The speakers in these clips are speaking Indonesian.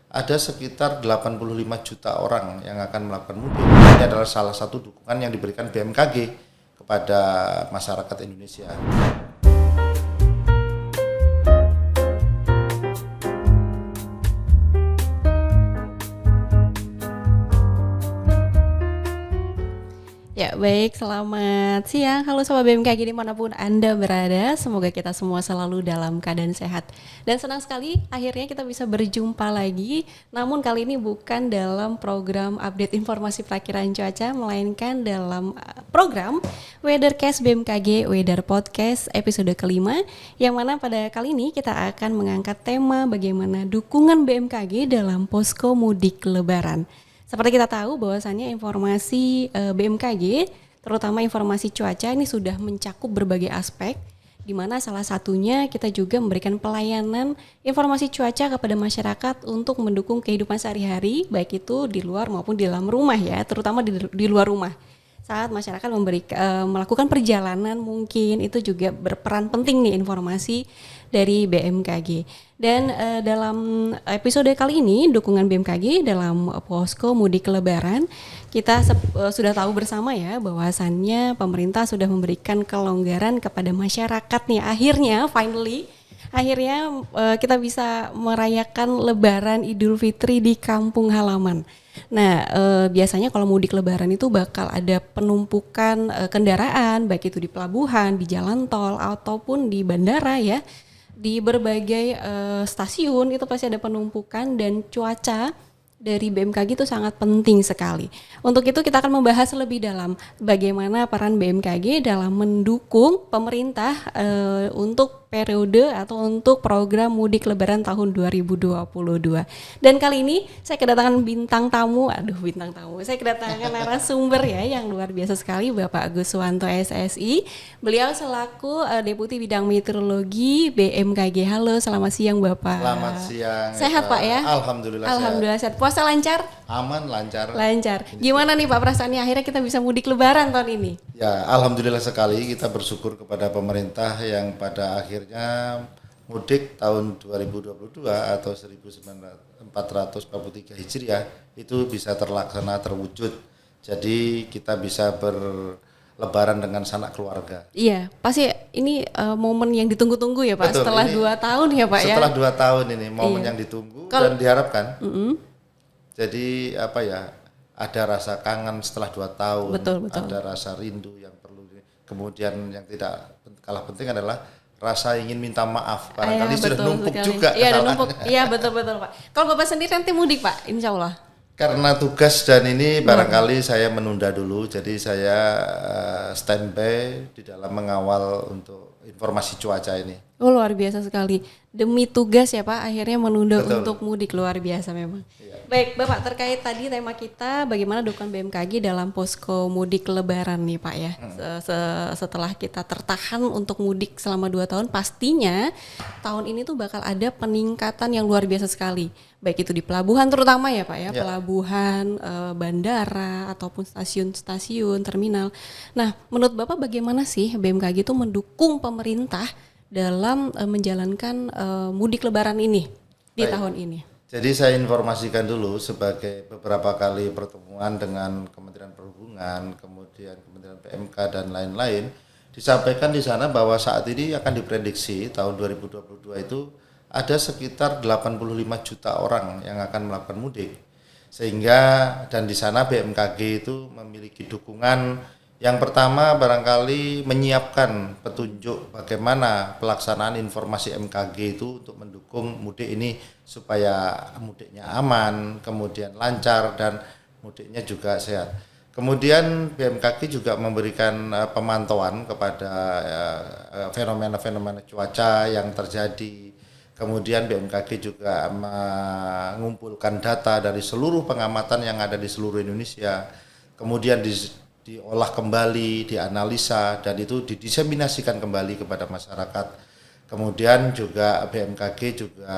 ada sekitar 85 juta orang yang akan melakukan mudik. Ini adalah salah satu dukungan yang diberikan BMKG kepada masyarakat Indonesia. Ya, baik, selamat siang. Halo Sobat BMKG dimanapun Anda berada. Semoga kita semua selalu dalam keadaan sehat. Dan senang sekali akhirnya kita bisa berjumpa lagi. Namun kali ini bukan dalam program update informasi perakiran cuaca, melainkan dalam program Weathercast BMKG Weather Podcast episode kelima. Yang mana pada kali ini kita akan mengangkat tema bagaimana dukungan BMKG dalam posko mudik lebaran. Seperti kita tahu bahwasannya informasi BMKG, terutama informasi cuaca ini sudah mencakup berbagai aspek, di mana salah satunya kita juga memberikan pelayanan informasi cuaca kepada masyarakat untuk mendukung kehidupan sehari-hari, baik itu di luar maupun di dalam rumah ya, terutama di luar rumah. Saat masyarakat melakukan perjalanan mungkin itu juga berperan penting nih informasi dari BMKG. Dan dalam episode kali ini dukungan BMKG dalam posko mudik lebaran, kita sudah tahu bersama ya bahwasannya pemerintah sudah memberikan kelonggaran kepada masyarakat nih. Akhirnya kita bisa merayakan Lebaran Idul Fitri di kampung halaman. Nah, biasanya kalau mudik lebaran itu bakal ada penumpukan kendaraan, baik itu di pelabuhan, di jalan tol, ataupun di bandara ya. Di berbagai stasiun itu pasti ada penumpukan dan cuaca dari BMKG itu sangat penting sekali. Untuk itu kita akan membahas lebih dalam bagaimana peran BMKG dalam mendukung pemerintah untuk periode atau untuk program mudik lebaran tahun 2022. Dan kali ini saya kedatangan saya kedatangan narasumber ya yang luar biasa sekali, Bapak Agus Suwanto SSI. Beliau selaku Deputi Bidang Meteorologi BMKG. Halo, selamat siang Bapak. Selamat siang. Sehat Pak ya? Alhamdulillah sehat. Puasa lancar? Aman, lancar. Gimana nih Pak perasaannya akhirnya kita bisa mudik lebaran tahun ini? Ya, alhamdulillah sekali, kita bersyukur kepada pemerintah yang pada akhirnya mudik tahun 2022 atau 1443 Hijriah itu bisa terlaksana, terwujud. Jadi kita bisa berlebaran dengan sanak keluarga. Iya, pasti ini momen yang ditunggu-tunggu ya Pak. Betul, setelah 2 tahun ya Pak. Setelah 2 tahun ini momen yang ditunggu dan diharapkan. Jadi ada rasa kangen setelah 2 tahun. Betul. Ada rasa rindu yang perlu. Kemudian yang tidak kalah penting adalah rasa ingin minta maaf. Barangkali sudah numpuk sekali. Juga. Iya, udah numpuk. Iya, betul Pak. Kalau Bapak sendiri nanti mudik Pak, insya Allah. Karena tugas dan ini barangkali saya menunda dulu. Jadi saya standby di dalam mengawal untuk informasi cuaca ini. Oh, luar biasa sekali. Demi tugas ya Pak, akhirnya menunda untuk mudik, luar biasa memang. Iya. Baik Bapak, terkait tadi tema kita bagaimana dukungan BMKG dalam posko mudik lebaran nih Pak ya. Setelah kita tertahan untuk mudik selama 2 tahun, pastinya tahun ini tuh bakal ada peningkatan yang luar biasa sekali. Baik itu di pelabuhan terutama ya Pak ya, pelabuhan, bandara ataupun stasiun-stasiun, terminal. Nah, menurut Bapak bagaimana sih BMKG itu mendukung pemerintah dalam menjalankan mudik lebaran ini di tahun ini? Jadi saya informasikan dulu sebagai beberapa kali pertemuan dengan Kementerian Perhubungan, kemudian Kementerian PMK dan lain-lain, disampaikan di sana bahwa saat ini akan diprediksi tahun 2022 itu ada sekitar 85 juta orang yang akan melakukan mudik. Sehingga dan di sana BMKG itu memiliki dukungan. Yang pertama barangkali menyiapkan petunjuk bagaimana pelaksanaan informasi MKG itu untuk mendukung mudik ini supaya mudiknya aman, kemudian lancar dan mudiknya juga sehat. Kemudian BMKG juga memberikan pemantauan kepada fenomena-fenomena cuaca yang terjadi. Kemudian BMKG juga mengumpulkan data dari seluruh pengamatan yang ada di seluruh Indonesia. Kemudian diolah kembali, dianalisa, dan itu didiseminasikan kembali kepada masyarakat. Kemudian juga BMKG juga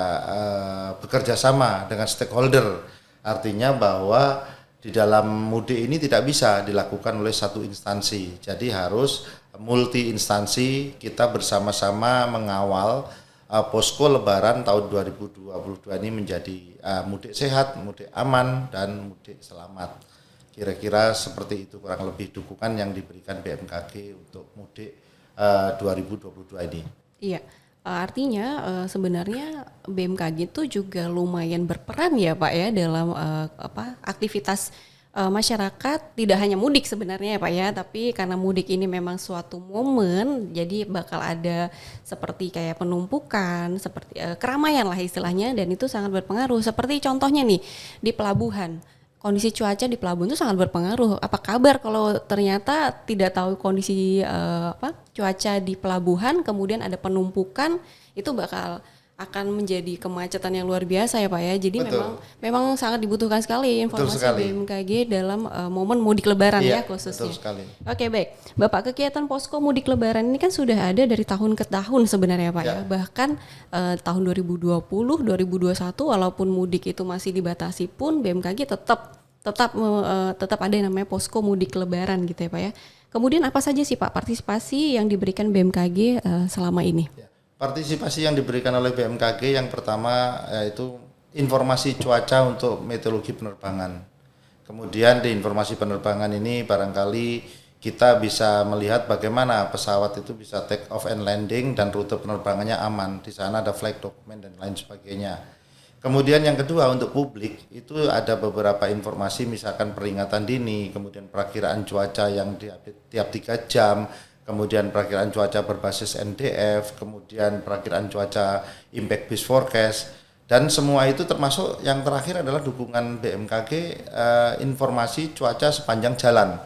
bekerja sama dengan stakeholder, artinya bahwa di dalam mudik ini tidak bisa dilakukan oleh satu instansi, jadi harus multi instansi, kita bersama-sama mengawal posko Lebaran tahun 2022 ini menjadi mudik sehat, mudik aman, dan mudik selamat. Kira-kira seperti itu kurang lebih dukungan yang diberikan BMKG untuk mudik 2022 ini. Iya. Artinya sebenarnya BMKG itu juga lumayan berperan ya Pak ya dalam aktivitas masyarakat, tidak hanya mudik sebenarnya ya Pak ya, tapi karena mudik ini memang suatu momen, jadi bakal ada seperti kayak penumpukan, seperti keramaian lah istilahnya, dan itu sangat berpengaruh. Seperti contohnya nih di pelabuhan. Kondisi cuaca di pelabuhan itu sangat berpengaruh. Apa kabar kalau ternyata tidak tahu kondisi cuaca di pelabuhan, kemudian ada penumpukan, itu akan menjadi kemacetan yang luar biasa ya Pak ya. Jadi memang sangat dibutuhkan sekali informasi BMKG dalam momen mudik Lebaran ya khususnya. Betul sekali. Oke, baik, Bapak, kegiatan posko mudik Lebaran ini kan sudah ada dari tahun ke tahun sebenarnya Pak ya. Bahkan tahun 2020, 2021 walaupun mudik itu masih dibatasi pun BMKG tetap ada yang namanya posko mudik Lebaran gitu ya Pak ya. Kemudian apa saja sih Pak partisipasi yang diberikan BMKG selama ini? Partisipasi yang diberikan oleh BMKG yang pertama yaitu informasi cuaca untuk meteorologi penerbangan. Kemudian di informasi penerbangan ini barangkali kita bisa melihat bagaimana pesawat itu bisa take off and landing dan rute penerbangannya aman. Di sana ada flight document dan lain sebagainya. Kemudian yang kedua untuk publik itu ada beberapa informasi misalkan peringatan dini, kemudian perakiraan cuaca yang tiap 3 jam, kemudian perakiraan cuaca berbasis NDF, kemudian perakiraan cuaca impact based forecast, dan semua itu termasuk yang terakhir adalah dukungan BMKG informasi cuaca sepanjang jalan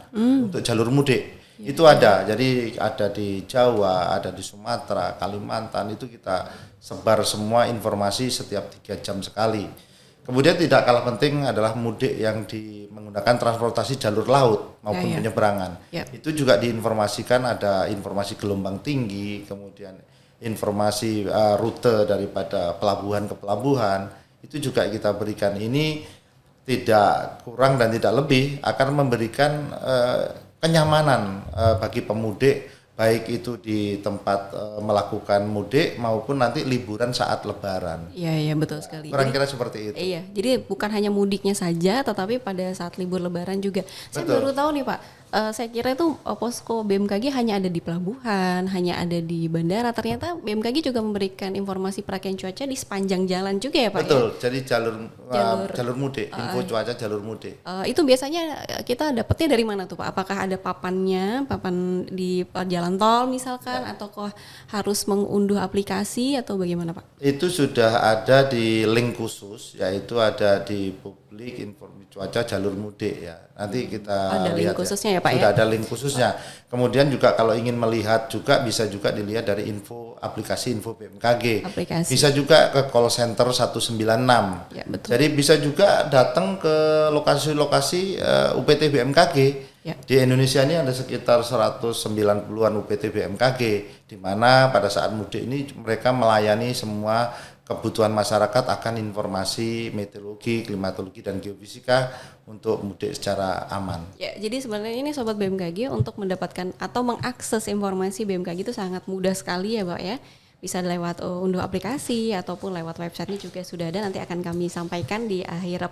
untuk jalur mudik. Itu ada, jadi ada di Jawa, ada di Sumatera, Kalimantan, itu kita sebar semua informasi setiap 3 jam sekali. Kemudian tidak kalah penting adalah mudik yang menggunakan transportasi jalur laut maupun penyeberangan. Itu juga diinformasikan, ada informasi gelombang tinggi, kemudian informasi rute daripada pelabuhan ke pelabuhan, itu juga kita berikan. Ini tidak kurang dan tidak lebih akan memberikan kenyamanan bagi pemudik, baik itu di tempat melakukan mudik maupun nanti liburan saat Lebaran. Iya betul sekali. Kira-kira seperti itu. Iya, jadi bukan hanya mudiknya saja, tetapi pada saat libur Lebaran juga. Saya baru tahu nih Pak. Saya kira itu posko BMKG hanya ada di pelabuhan, hanya ada di bandara. Ternyata BMKG juga memberikan informasi perakiraan cuaca di sepanjang jalan juga ya Pak. Betul. Ya? Jadi jalur mudik, info cuaca jalur mudik. Itu biasanya kita dapatnya dari mana tuh Pak? Apakah ada papan di jalan tol misalkan, atau harus mengunduh aplikasi atau bagaimana Pak? Itu sudah ada di link khusus, yaitu ada di publik informasi cuaca jalur mudik ya. Nanti kita ada lihat link khususnya ya Pak sudah ya? ada link khususnya. Kemudian juga kalau ingin melihat juga bisa juga dilihat dari aplikasi info BMKG. Bisa juga ke call center 196. Ya, betul. Jadi bisa juga datang ke lokasi-lokasi UPT BMKG. Ya. Di Indonesia ini ada sekitar 190-an UPT BMKG, di mana pada saat mudik ini mereka melayani semua kebutuhan masyarakat akan informasi meteorologi, klimatologi, dan geofisika untuk mudik secara aman. Ya, jadi sebenarnya ini Sobat BMKG untuk mendapatkan atau mengakses informasi BMKG itu sangat mudah sekali ya Pak ya. Bisa lewat unduh aplikasi ataupun lewat websitenya juga sudah ada, nanti akan kami sampaikan di akhir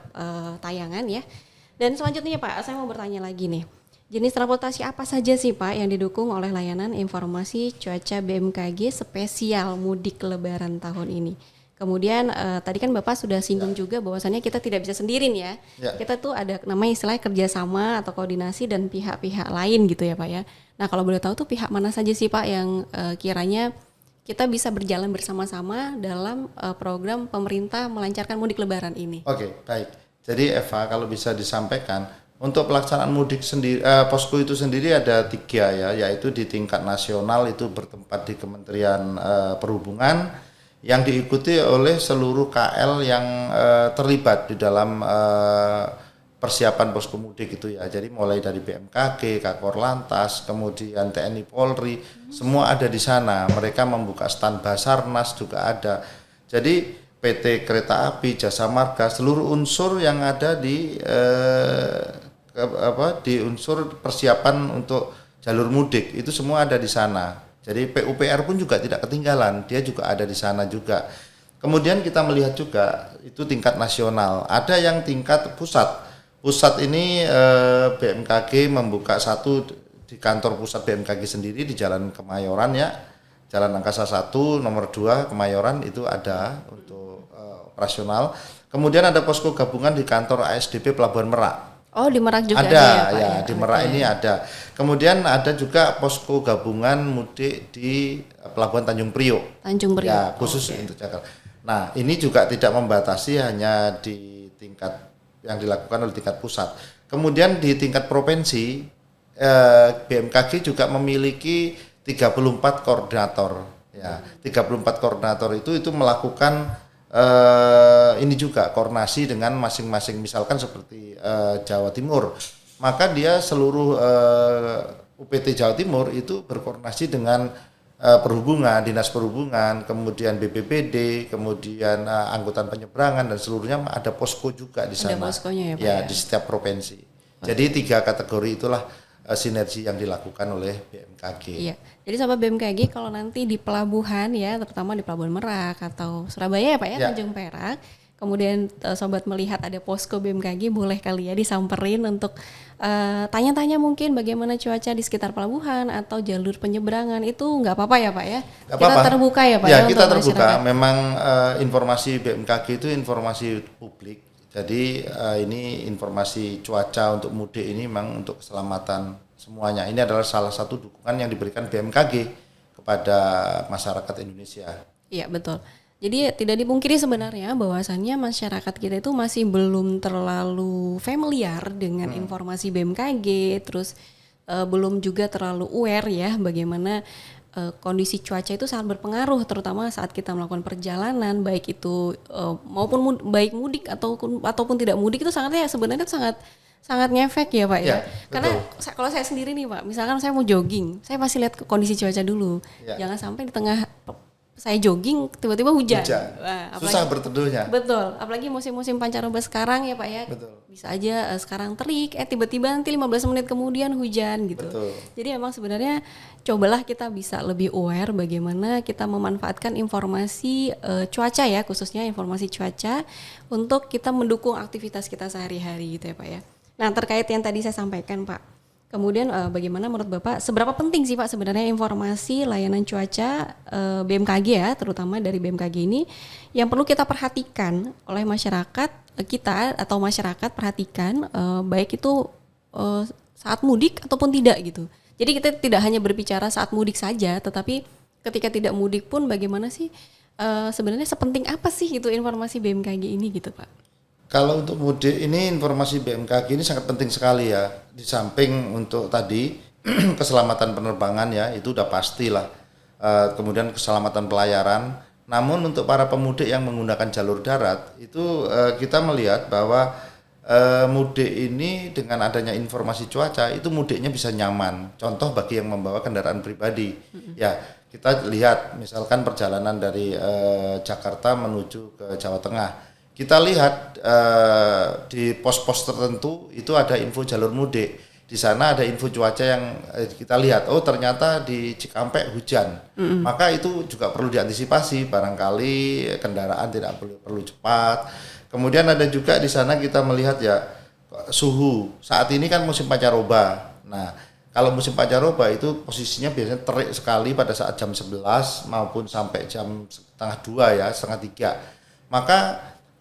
tayangan ya. Dan selanjutnya Pak, saya mau bertanya lagi nih. Jenis transportasi apa saja sih Pak yang didukung oleh layanan informasi cuaca BMKG spesial mudik Lebaran tahun ini? Kemudian tadi kan Bapak sudah singgung juga bahwasannya kita tidak bisa sendiri nih ya. Kita tuh ada namanya istilahnya kerjasama atau koordinasi dan pihak-pihak lain gitu ya Pak ya. Nah kalau boleh tahu tuh pihak mana saja sih Pak yang kiranya kita bisa berjalan bersama-sama dalam program pemerintah melancarkan mudik Lebaran ini? Oke, baik. Jadi Eva, kalau bisa disampaikan, untuk pelaksanaan mudik sendiri, posko itu sendiri ada 3 ya, yaitu di tingkat nasional itu bertempat di Kementerian Perhubungan, yang diikuti oleh seluruh KL yang terlibat di dalam persiapan posko mudik itu ya. Jadi mulai dari BMKG, Kakor Lantas, kemudian TNI Polri, semua ada di sana. Mereka membuka stand Basarnas juga ada. Jadi PT Kereta Api, Jasa Marga, seluruh unsur yang ada di unsur persiapan untuk jalur mudik itu semua ada di sana. Jadi PUPR pun juga tidak ketinggalan, dia juga ada di sana juga. Kemudian kita melihat juga itu tingkat nasional, ada yang tingkat pusat. Pusat ini BMKG membuka satu di kantor pusat BMKG sendiri di Jalan Kemayoran ya, Jalan Angkasa 1 nomor 2 Kemayoran itu ada untuk operasional. Kemudian ada posko gabungan di kantor ASDP Pelabuhan Merak. Oh, di Merak juga ada ada ya, Pak, ya, di Merak ini ada. Kemudian ada juga posko gabungan mudik di Pelabuhan Tanjung Priok. Tanjung Priok. Ya, khusus untuk Jakarta. Nah, ini juga tidak membatasi hanya di tingkat yang dilakukan oleh tingkat pusat. Kemudian di tingkat provinsi BMKG juga memiliki 34 koordinator. Ya, 34 koordinator itu melakukan ini juga koordinasi dengan masing-masing, misalkan seperti Jawa Timur, maka dia seluruh UPT Jawa Timur itu berkoordinasi dengan perhubungan, dinas perhubungan, kemudian BPBD, kemudian angkutan penyeberangan dan seluruhnya ada posko juga di sana. Ada poskonya ya, Pak, ya, di setiap provinsi. Jadi 3 kategori itulah sinergi yang dilakukan oleh BMKG. Iya. Jadi sahabat BMKG kalau nanti di pelabuhan ya, terutama di Pelabuhan Merak atau Surabaya ya Pak ya, Tanjung Perak, kemudian sobat melihat ada posko BMKG, boleh kali ya disamperin untuk tanya-tanya mungkin bagaimana cuaca di sekitar pelabuhan atau jalur penyeberangan, itu nggak apa-apa ya Pak ya? Gak kita apa-apa. terbuka ya Pak ya? Ya Kita untuk terbuka. masyarakat. Memang informasi BMKG itu informasi publik. Jadi ini informasi cuaca untuk mudik ini memang untuk keselamatan semuanya. Ini adalah salah satu dukungan yang diberikan BMKG kepada masyarakat Indonesia. Iya betul. Jadi tidak dipungkiri sebenarnya bahwasannya masyarakat kita itu masih belum terlalu familiar dengan informasi BMKG, terus belum juga terlalu aware ya bagaimana kondisi cuaca itu sangat berpengaruh, terutama saat kita melakukan perjalanan, baik itu maupun baik mudik ataupun tidak mudik, itu sebenarnya sangat ngefek ya Pak ya. Karena kalau saya sendiri nih Pak, misalkan saya mau jogging, saya pasti lihat kondisi cuaca dulu. Jangan sampai di tengah saya jogging tiba-tiba hujan. Wah, susah berteduhnya. Betul, apalagi musim-musim pancaroba sekarang ya Pak ya. Betul. Bisa aja sekarang terik, tiba-tiba nanti 15 menit kemudian hujan gitu. Betul. Jadi emang sebenarnya cobalah kita bisa lebih aware bagaimana kita memanfaatkan informasi cuaca ya, khususnya informasi cuaca untuk kita mendukung aktivitas kita sehari-hari gitu ya Pak ya. Nah, terkait yang tadi saya sampaikan Pak, kemudian bagaimana menurut Bapak, seberapa penting sih Pak sebenarnya informasi layanan cuaca BMKG ya, terutama dari BMKG ini yang perlu kita perhatikan oleh masyarakat kita atau masyarakat perhatikan baik itu saat mudik ataupun tidak gitu. Jadi kita tidak hanya berbicara saat mudik saja, tetapi ketika tidak mudik pun bagaimana sih sebenarnya sepenting apa sih itu informasi BMKG ini gitu Pak? Kalau untuk mudik ini informasi BMKG ini sangat penting sekali ya. Di samping untuk tadi keselamatan penerbangan ya, itu udah pastilah. Kemudian keselamatan pelayaran. Namun untuk para pemudik yang menggunakan jalur darat itu kita melihat bahwa mudik ini dengan adanya informasi cuaca itu mudiknya bisa nyaman. Contoh bagi yang membawa kendaraan pribadi. Ya, kita lihat misalkan perjalanan dari Jakarta menuju ke Jawa Tengah. Kita lihat di pos-pos tertentu itu ada info jalur mudik. Di sana ada info cuaca yang kita lihat, oh ternyata di Cikampek hujan. Maka itu juga perlu diantisipasi, barangkali kendaraan tidak perlu cepat. Kemudian ada juga di sana kita melihat ya suhu. Saat ini kan musim pancaroba. Nah, kalau musim pancaroba itu posisinya biasanya terik sekali pada saat jam 11 maupun sampai jam setengah 2 ya, setengah 3. Maka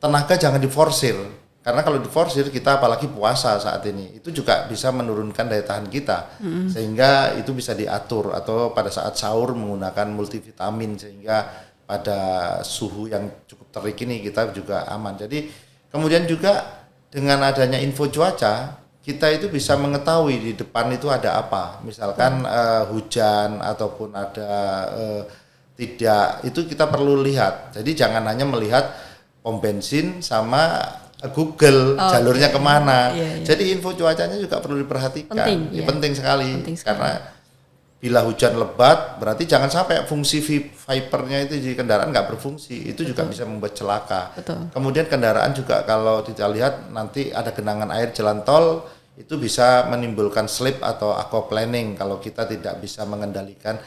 tenaga jangan diforsir, karena kalau diforsir kita apalagi puasa saat ini itu juga bisa menurunkan daya tahan kita, sehingga itu bisa diatur atau pada saat sahur menggunakan multivitamin sehingga pada suhu yang cukup terik ini kita juga aman. Jadi kemudian juga dengan adanya info cuaca kita itu bisa mengetahui di depan itu ada apa, misalkan hujan ataupun ada tidak, itu kita perlu lihat. Jadi jangan hanya melihat pom bensin sama Google jalurnya kemana. Jadi info cuacanya juga perlu diperhatikan. Penting sekali. Karena bila hujan lebat berarti jangan sampai fungsi wipernya itu di kendaraan nggak berfungsi. Itu juga bisa membuat celaka. Kemudian kendaraan juga kalau kita lihat nanti ada genangan air jalan tol itu bisa menimbulkan slip atau aquaplaning kalau kita tidak bisa mengendalikan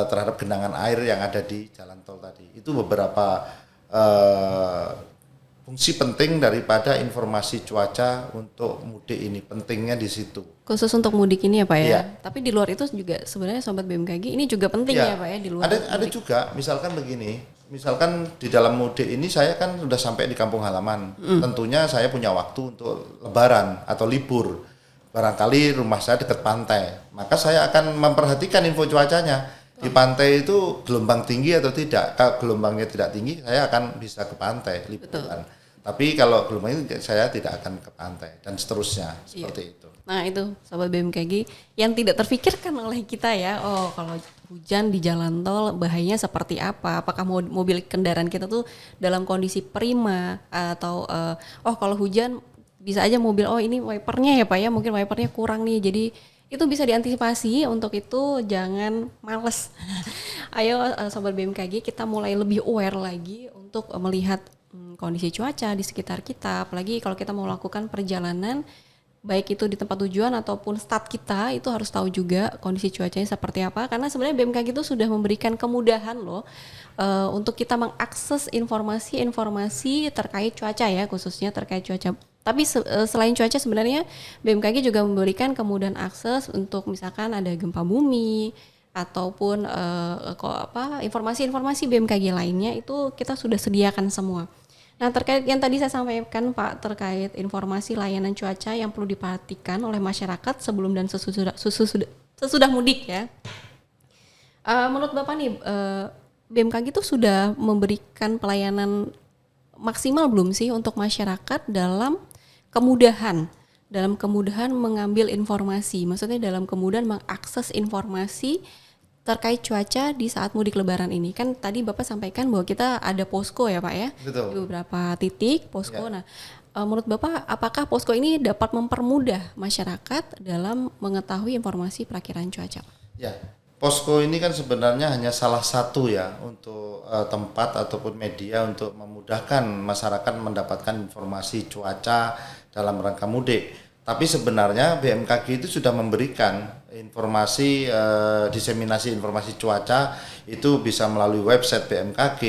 terhadap genangan air yang ada di jalan tol tadi. Itu beberapa eh, fungsi penting daripada informasi cuaca untuk mudik ini, pentingnya di situ. Khusus untuk mudik ini ya Pak ya. Iya. Tapi di luar itu juga sebenarnya Sobat BMKG ini juga penting ya Pak ya di luar. Ada juga, misalkan begini, misalkan di dalam mudik ini saya kan sudah sampai di kampung halaman. Tentunya saya punya waktu untuk lebaran atau libur. Barangkali rumah saya dekat pantai, maka saya akan memperhatikan info cuacanya. Di pantai itu gelombang tinggi atau tidak. Kalau gelombangnya tidak tinggi, saya akan bisa ke pantai liburan. Tapi kalau gelombang itu saya tidak akan ke pantai dan seterusnya seperti itu. Nah itu Sobat BMKG yang tidak terfikirkan oleh kita ya. Oh kalau hujan di jalan tol bahayanya seperti apa? Apakah mobil kendaraan kita tuh dalam kondisi prima atau kalau hujan bisa aja mobil ini wipernya ya Pak ya, mungkin wipernya kurang nih. Jadi itu bisa diantisipasi. Untuk itu jangan males. Ayo Sobat BMKG kita mulai lebih aware lagi untuk melihat kondisi cuaca di sekitar kita. Apalagi kalau kita mau melakukan perjalanan baik itu di tempat tujuan ataupun start kita, itu harus tahu juga kondisi cuacanya seperti apa, karena sebenarnya BMKG itu sudah memberikan kemudahan loh untuk kita mengakses informasi-informasi terkait cuaca ya, khususnya terkait cuaca. Tapi selain cuaca sebenarnya BMKG juga memberikan kemudahan akses untuk misalkan ada gempa bumi ataupun informasi-informasi BMKG lainnya itu kita sudah sediakan semua. Nah terkait yang tadi saya sampaikan Pak, terkait informasi layanan cuaca yang perlu diperhatikan oleh masyarakat sebelum dan sesudah mudik ya. Menurut Bapak nih, BMKG itu sudah memberikan pelayanan maksimal belum sih untuk masyarakat dalam kemudahan mengambil informasi, maksudnya dalam kemudahan mengakses informasi terkait cuaca di saat mudik lebaran ini. Kan tadi Bapak sampaikan bahwa kita ada posko ya Pak ya. Betul. Di beberapa titik posko. Ya. Nah, menurut Bapak apakah posko ini dapat mempermudah masyarakat dalam mengetahui informasi perakiran cuaca? Ya, posko ini kan sebenarnya hanya salah satu ya untuk tempat ataupun media untuk memudahkan masyarakat mendapatkan informasi cuaca dalam rangka mudik. Tapi sebenarnya BMKG itu sudah memberikan informasi, diseminasi informasi cuaca itu bisa melalui website BMKG.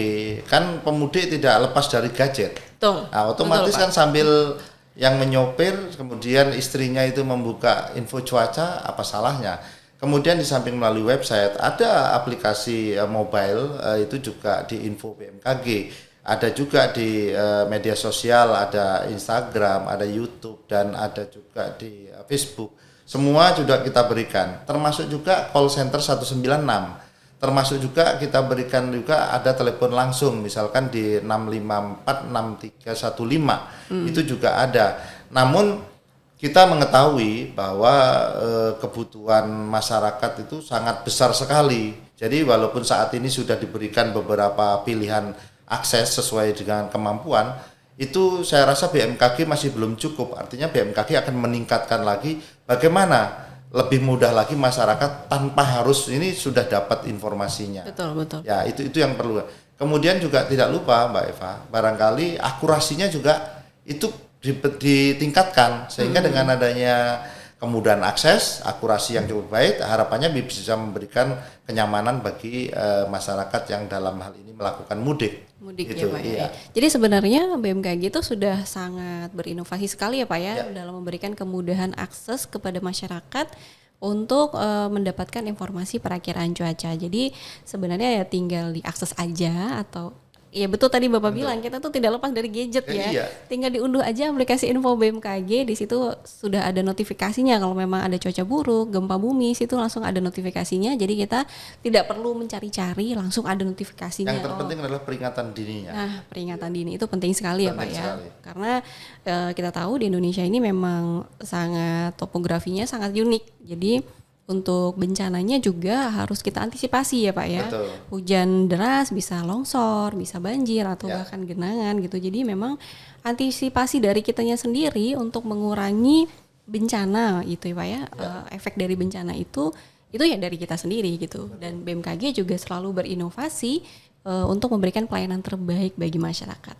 Kan pemudik tidak lepas dari gadget. Betul. Nah, otomatis betul, kan sambil yang menyopir, kemudian istrinya itu membuka info cuaca, apa salahnya? Kemudian di samping melalui website, ada aplikasi mobile, itu juga di info BMKG. Ada juga di media sosial, ada Instagram, ada YouTube, dan ada juga di Facebook. Semua sudah kita berikan, termasuk juga call center 196. Termasuk juga kita berikan juga ada telepon langsung, misalkan di 6546315, itu juga ada. Namun kita mengetahui bahwa kebutuhan masyarakat itu sangat besar sekali. Jadi walaupun saat ini sudah diberikan beberapa pilihan akses sesuai dengan kemampuan, itu saya rasa BMKG masih belum cukup. Artinya BMKG akan meningkatkan lagi bagaimana lebih mudah lagi masyarakat tanpa harus ini sudah dapat informasinya. Betul. Ya, itu yang perlu. Kemudian juga tidak lupa Mbak Eva, barangkali akurasinya juga itu ditingkatkan sehingga dengan adanya kemudahan akses, akurasi yang cukup baik, harapannya bisa memberikan kenyamanan bagi masyarakat yang dalam hal ini melakukan mudik gitu, ya Pak ya. Jadi sebenarnya BMKG itu sudah sangat berinovasi sekali ya Pak ya, dalam memberikan kemudahan akses kepada masyarakat untuk mendapatkan informasi perakiraan cuaca. Jadi sebenarnya ya tinggal diakses aja atau ya betul tadi Bapak bilang, kita tuh tidak lepas dari gadget ya. Iya. Tinggal diunduh aja aplikasi info BMKG, di situ sudah ada notifikasinya kalau memang ada cuaca buruk, gempa bumi, situ langsung ada notifikasinya. Jadi kita tidak perlu mencari-cari, langsung ada notifikasinya. Yang terpenting adalah peringatan dininya. Nah, peringatan dini itu penting sekali ya Pak ya. Karena kita tahu di Indonesia ini memang sangat topografinya sangat unik. Jadi untuk bencananya juga harus kita antisipasi ya Pak ya. Betul. Hujan deras bisa longsor, bisa banjir atau bahkan genangan gitu. Jadi memang antisipasi dari kitanya sendiri untuk mengurangi bencana itu ya Pak ya. Efek dari bencana itu ya dari kita sendiri gitu. Dan BMKG juga selalu berinovasi untuk memberikan pelayanan terbaik bagi masyarakat.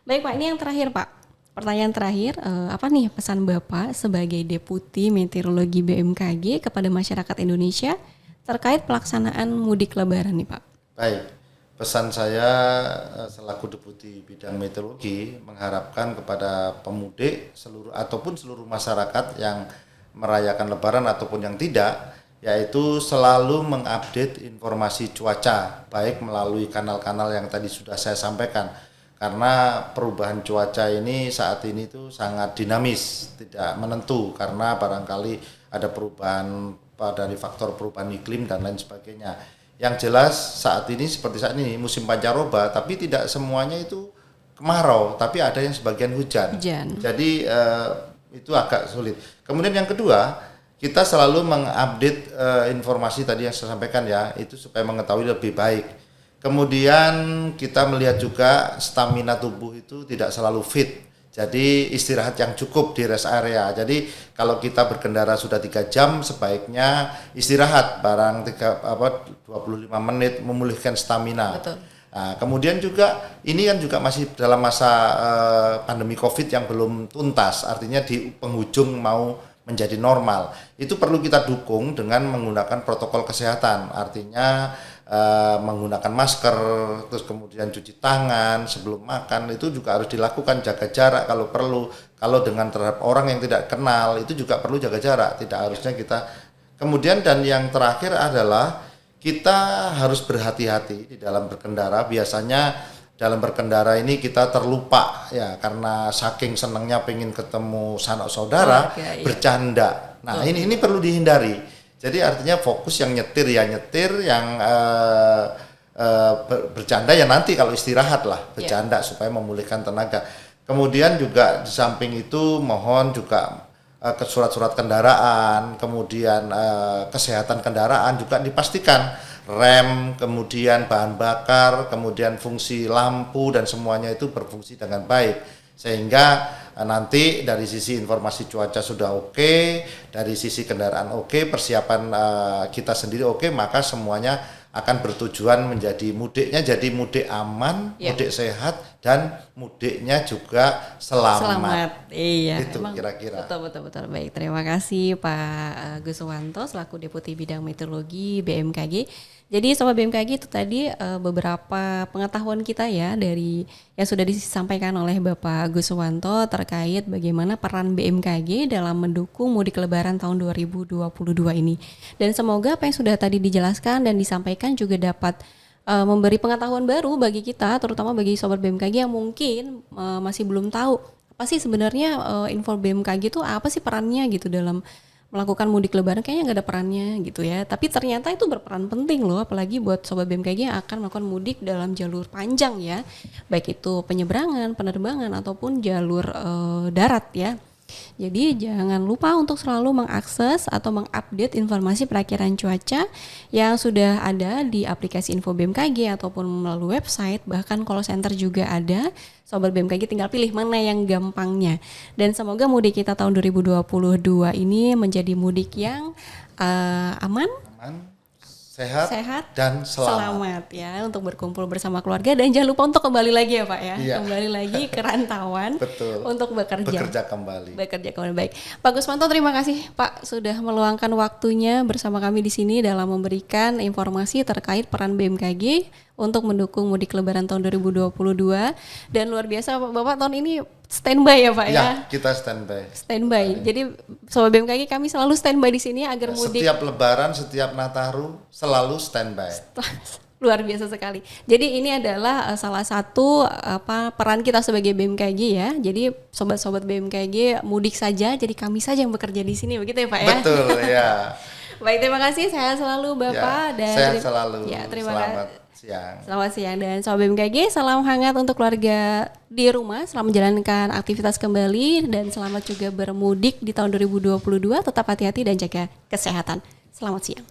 Baik Pak, ini yang terakhir Pak. Pertanyaan terakhir, apa nih pesan Bapak sebagai Deputi Meteorologi BMKG kepada masyarakat Indonesia terkait pelaksanaan mudik Lebaran nih Pak. Baik, pesan saya selaku Deputi Bidang Meteorologi mengharapkan kepada pemudik seluruh masyarakat yang merayakan Lebaran ataupun yang tidak, yaitu selalu mengupdate informasi cuaca, baik melalui kanal-kanal yang tadi sudah saya sampaikan. Karena perubahan cuaca ini saat ini itu sangat dinamis, tidak menentu, karena barangkali ada perubahan dari faktor perubahan iklim dan lain sebagainya. Yang jelas saat ini seperti saat ini musim pancaroba, tapi tidak semuanya itu kemarau, tapi ada yang sebagian hujan. Jadi itu agak sulit. Kemudian yang kedua, kita selalu mengupdate informasi tadi yang saya sampaikan ya, itu supaya mengetahui lebih baik. Kemudian kita melihat juga stamina tubuh itu tidak selalu fit. Jadi istirahat yang cukup di rest area. Jadi kalau kita berkendara sudah 3 jam, sebaiknya istirahat barang 25 menit memulihkan stamina. Betul. Nah, kemudian juga ini kan juga masih dalam masa pandemi COVID yang belum tuntas, artinya di penghujung mau menjadi normal. Itu perlu kita dukung dengan menggunakan protokol kesehatan, artinya menggunakan masker, terus kemudian cuci tangan sebelum makan, itu juga harus dilakukan, jaga jarak kalau perlu. Kalau dengan terhadap orang yang tidak kenal itu juga perlu jaga jarak, tidak harusnya kita. Kemudian dan yang terakhir adalah kita harus berhati-hati di dalam berkendara. Biasanya dalam berkendara ini kita terlupa ya, karena saking senangnya pengen ketemu sanak saudara, bercanda. Nah, ini perlu dihindari. Jadi artinya fokus yang nyetir, yang bercanda ya nanti kalau istirahat lah bercanda supaya memulihkan tenaga. Kemudian juga di samping itu mohon juga ke surat-surat kendaraan, kemudian kesehatan kendaraan juga dipastikan, rem, kemudian bahan bakar, kemudian fungsi lampu dan semuanya itu berfungsi dengan baik. Sehingga nanti dari sisi informasi cuaca sudah oke, dari sisi kendaraan oke, persiapan kita sendiri oke, maka semuanya akan bertujuan menjadi mudiknya jadi mudik aman, mudik sehat, dan mudiknya juga selamat. Iya, itu kira-kira. Betul. Baik, terima kasih Pak Guswanto selaku Deputi Bidang Meteorologi BMKG. Jadi Sobat BMKG itu tadi beberapa pengetahuan kita ya dari yang sudah disampaikan oleh Bapak Guswanto terkait bagaimana peran BMKG dalam mendukung mudik Lebaran tahun 2022 ini. Dan semoga apa yang sudah tadi dijelaskan dan disampaikan juga dapat memberi pengetahuan baru bagi kita, terutama bagi Sobat BMKG yang mungkin masih belum tahu apa sih sebenarnya info BMKG itu apa sih perannya gitu dalam melakukan mudik Lebaran. Kayaknya nggak ada perannya gitu ya, tapi ternyata itu berperan penting loh, apalagi buat Sobat BMKG yang akan melakukan mudik dalam jalur panjang ya, baik itu penyeberangan, penerbangan ataupun jalur darat ya. Jadi jangan lupa untuk selalu mengakses atau mengupdate informasi perakiran cuaca yang sudah ada di aplikasi Info BMKG ataupun melalui website, bahkan call center juga ada. Sobat BMKG tinggal pilih mana yang gampangnya. Dan semoga mudik kita tahun 2022 ini menjadi mudik yang aman, sehat dan selamat ya, untuk berkumpul bersama keluarga dan jangan lupa untuk kembali lagi ya Pak ya, kembali lagi ke rantauan. Betul. Untuk bekerja kembali. Baik, Pak Guswanto, terima kasih Pak sudah meluangkan waktunya bersama kami di sini dalam memberikan informasi terkait peran BMKG untuk mendukung mudik Lebaran tahun 2022. Dan luar biasa Bapak tahun ini standby ya Pak ya? Ya, kita standby. Jadi Sobat BMKG kami selalu standby di sini agar mudik. Setiap Lebaran, setiap Nataru selalu standby. Luar biasa sekali. Jadi ini adalah salah satu peran kita sebagai BMKG ya. Jadi sobat-sobat BMKG mudik saja, jadi kami saja yang bekerja di sini, begitu ya Pak ya? Betul ya. Baik, terima kasih. Sehat selalu Bapak. Ya, sehat selalu. Ya, terima kasih. Siang. Selamat siang dan Sobat BMKG, salam hangat untuk keluarga di rumah, selamat menjalankan aktivitas kembali dan selamat juga bermudik di tahun 2022, tetap hati-hati dan jaga kesehatan. Selamat siang.